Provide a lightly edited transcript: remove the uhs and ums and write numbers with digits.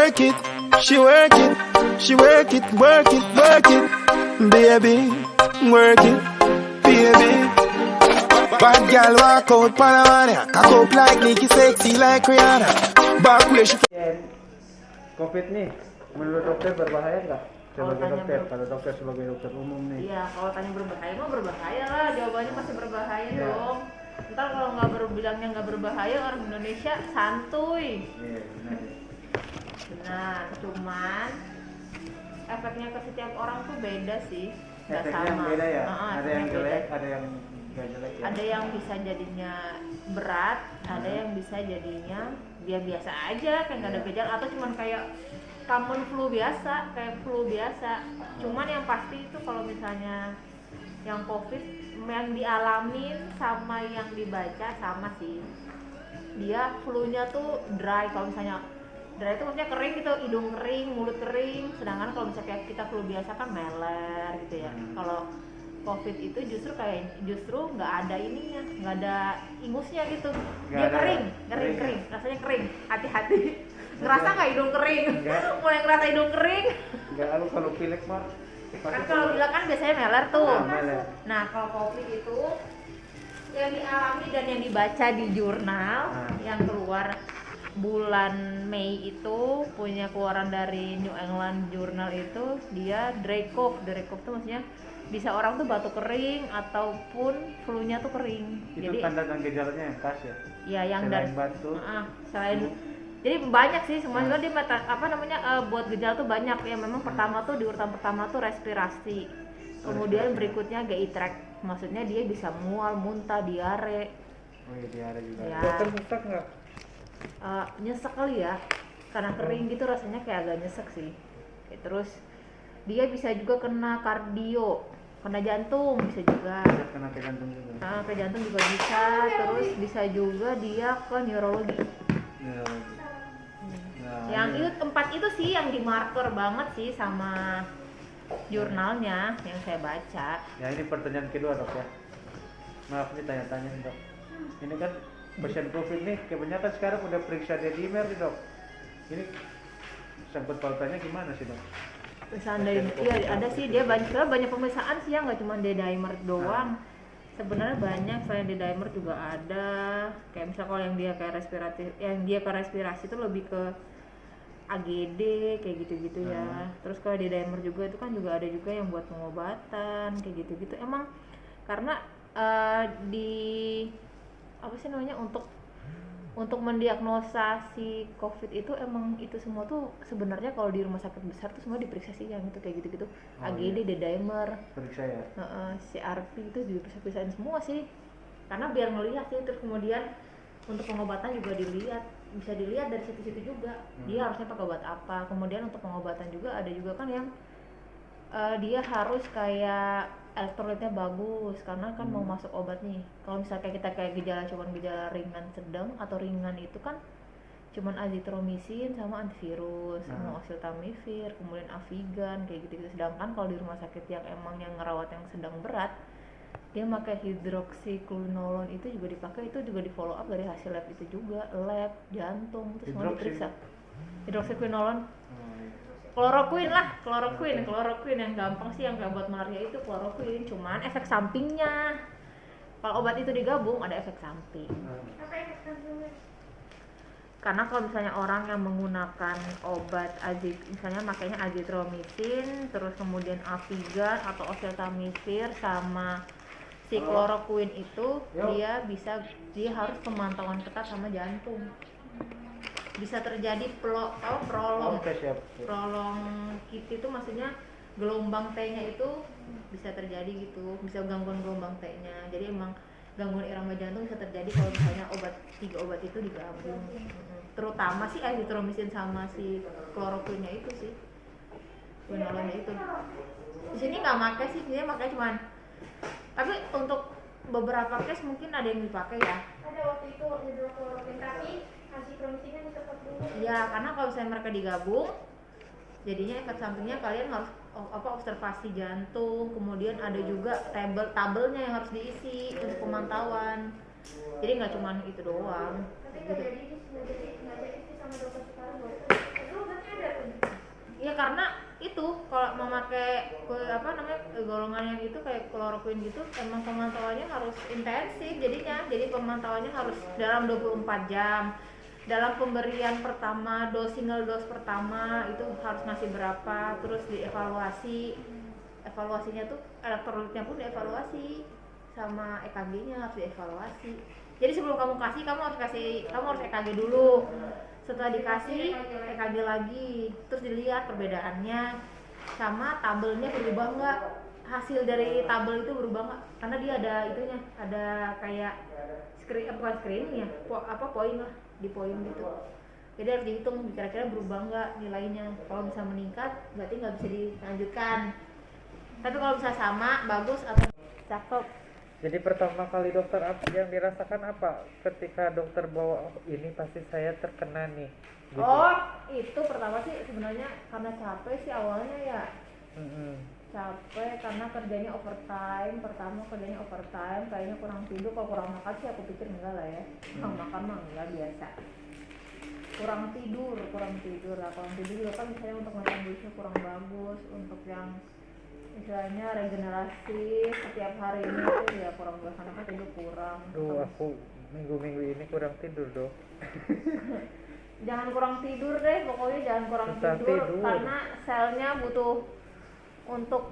work it, she work it, she work it, work it, work it, baby, work it, baby. Bad girl walk out Panamania, cock up like Nicki, sexy like Rihanna. Back where she. COVID nih, menurut dokter berbahaya nggak? Sebagai dokter, ber- kalau dokter sebagai dokter umum nih. Iya, kalau tanya berbahaya mah berbahaya lah, jawabannya pasti berbahaya Iya. dong. Ntar kalau nggak bilangnya nggak berbahaya, orang Indonesia santuy. Iya, benar. Nah, cuman efeknya ke setiap orang tuh beda sih, nggak Efeknya yang sama. beda ya. Ada Efeknya yang jelek, beda. ada yang nggak jelek ya. Ada yang bisa jadinya berat, ada yang bisa jadinya dia biasa aja, kayak nggak ada gejala, atau cuman kayak common flu biasa, kayak flu biasa. Cuman yang pasti itu kalau misalnya yang COVID yang dialamin sama yang dibaca sama sih. Dia flu-nya tuh dry, kalau misalnya dry itu maksudnya kering gitu, hidung kering, mulut kering. Sedangkan kalau misalnya kayak kita flu biasa kan meler gitu ya. Kalau COVID itu justru nggak ada ininya, nggak ada ingusnya gitu. Dia ada kering, ya? kering, rasanya kering. Hati-hati. Ngerasa nggak hidung kering? Enggak. Mulai ngerasa hidung kering. Nggak, lalu kalau pilek mah. Kan kalau bilang kan biasanya meler tuh. Meler. Nah kalau COVID itu yang dialami dan yang dibaca di jurnal yang keluar bulan Mei itu punya keluaran dari New England Journal itu dia dry cough. Dry cough tuh maksudnya bisa orang tuh batuk kering ataupun flu-nya tuh kering. Itu Jadi tanda dan gejalanya yang khas ya. ya yang Selain dari batuk. selain jadi banyak sih semuanya dia buat gejala tuh banyak ya. Memang pertama tuh di urutan pertama tuh respirasi, kemudian berikutnya GI tract, maksudnya dia bisa mual, muntah, diare. Oh iya, diare juga. Ya. Dokter sesak nggak? Nyesek kali ya, karena kering gitu rasanya kayak agak nyesek sih. Terus dia bisa juga kena kardio, kena jantung bisa juga. Bisa kena ke jantung juga. Ke jantung juga bisa. Terus bisa juga dia ke neurologi. Ya. Nah, Yang ini- itu tempat itu sih yang dimarker banget sih sama jurnalnya yang saya baca. Ya ini pertanyaan kedua dok ya. Maaf nih tanya-tanya nih, dok. Ini kan pasien COVID nih kebanyakan sekarang udah periksa D-dimer nih dok. Ini sangkut pautannya gimana sih dok? Pemeriksaan dari iya ada sih dia banyak pemeriksaan sih ya, nggak cuma D-dimer doang. Sebenarnya banyak, selain D-dimer juga ada. Kayak misalnya kalau yang dia ke respirasi itu lebih ke AGD kayak gitu-gitu ya. Terus kalau D-dimer juga itu kan juga ada juga yang buat pengobatan kayak gitu-gitu. Emang karena di apa sih namanya untuk mendiagnosa si COVID itu emang itu semua tuh sebenarnya kalau di rumah sakit besar tuh semua diperiksa sih yang itu kayak gitu-gitu. AGD, D-dimer, Periksa ya. CRP itu diperiksain semua sih. Karena biar ngelihat sih, terus kemudian untuk pengobatan juga bisa dilihat dari situ-situ juga. Dia harusnya pakai obat apa. Kemudian untuk pengobatan juga ada juga kan yang dia harus kayak elektrolitnya bagus karena kan mau masuk obat nih. Kalau misalnya kita kayak cuman gejala ringan sedang atau ringan itu kan cuman azithromycin sama antivirus, sama oseltamivir, kemudian Avigan kayak gitu-gitu. Sedangkan kalau di rumah sakit yang emang yang ngerawat yang sedang berat, dia pakai hidroksiklorinolon itu juga dipakai, itu juga di follow up dari hasil lab itu juga, lab jantung itu semua diperiksa. Hidroksiklorinolon, kloroquine yang gampang sih, yang kayak buat malaria itu kloroquine. Cuman efek sampingnya kalau obat itu digabung ada efek samping. Apa efek sampingnya? Karena kalau misalnya orang yang menggunakan obat misalnya makanya azithromycin, terus kemudian Avigan atau oseltamivir sama si kloroquine itu dia harus pemantauan ketat sama jantung. Bisa terjadi prolong itu maksudnya gelombang T-nya itu bisa terjadi gitu, bisa gangguan gelombang T-nya. Jadi emang gangguan irama jantung bisa terjadi kalau misalnya tiga obat itu digabung. Terutama sih azithromycin sama si kloroquine-nya itu sih, quinolonnya itu. Di sini nggak pakai sih, dia pakai cuman. Tapi untuk beberapa case mungkin ada yang dipakai ya. Ada waktu itu hidrokloroquine, tapi azithromycinnya ditetap dulu. Ya, karena kalau misalnya mereka digabung, jadinya efek sampingnya kalian harus observasi jantung, kemudian ada juga tabelnya yang harus diisi untuk pemantauan. Jadi nggak cuma itu doang. Tapi Gitu. nggak jadi sih sama dokter sekarang. Itu obatnya ada pakai apa namanya golongan yang itu kayak kloroquine gitu, emang pemantauannya harus intensif jadinya. Jadi pemantauannya harus dalam 24 jam. Dalam pemberian pertama, single dose pertama itu harus ngasih berapa, terus dievaluasi. Evaluasinya tuh elektrolitnya pun dievaluasi, sama EKG-nya harus dievaluasi. Jadi sebelum kamu kasih, kamu harus EKG dulu. Setelah dikasih, EKG lagi, terus dilihat perbedaannya, sama tabelnya berubah nggak, hasil dari tabel itu berubah nggak, karena dia ada itunya, ada kayak bukan screening ya, poin lah, di poin gitu. Jadi harus dihitung kira-kira berubah nggak nilainya. Kalau bisa meningkat, berarti nggak bisa dilanjutkan. Tapi kalau bisa sama, bagus atau cakep. Jadi pertama kali dokter apa yang dirasakan apa ketika dokter bawa ini pasti saya terkena nih gitu. Oh, itu pertama sih sebenarnya karena capek sih awalnya ya. Capek karena kerjanya overtime. Pertama kerjanya overtime, kayaknya kurang tidur. Kalau kurang makan sih aku pikir enggak lah ya. Kurang makan mah enggak, biasa. Kurang tidur lah. Kurang tidur juga kan misalnya untuk metabolisme kurang bagus, untuk yang misalnya regenerasi setiap hari ini tuh ya kurang bagus karena kan tidur kurang. Duh, aku minggu-minggu ini kurang tidur dong. Jangan kurang tidur deh, pokoknya jangan kurang Susah tidur tidur. karena selnya butuh untuk